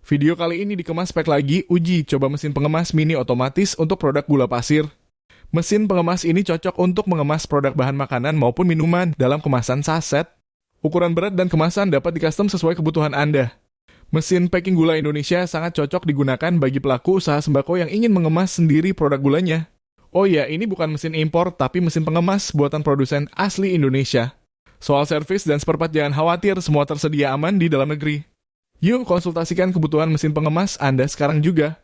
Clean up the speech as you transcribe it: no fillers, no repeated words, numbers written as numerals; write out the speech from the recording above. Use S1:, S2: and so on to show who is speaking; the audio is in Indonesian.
S1: Video kali ini dikemas spek lagi, uji coba mesin pengemas mini otomatis untuk produk gula pasir. Mesin pengemas ini cocok untuk mengemas produk bahan makanan maupun minuman dalam kemasan saset. Ukuran berat dan kemasan dapat di-custom sesuai kebutuhan Anda. Mesin packing gula Indonesia sangat cocok digunakan bagi pelaku usaha sembako yang ingin mengemas sendiri produk gulanya. Oh iya, ini bukan mesin impor, tapi mesin pengemas buatan produsen asli Indonesia. Soal servis dan spare part jangan khawatir, semua tersedia aman di dalam negeri. Yuk konsultasikan kebutuhan mesin pengemas Anda sekarang juga.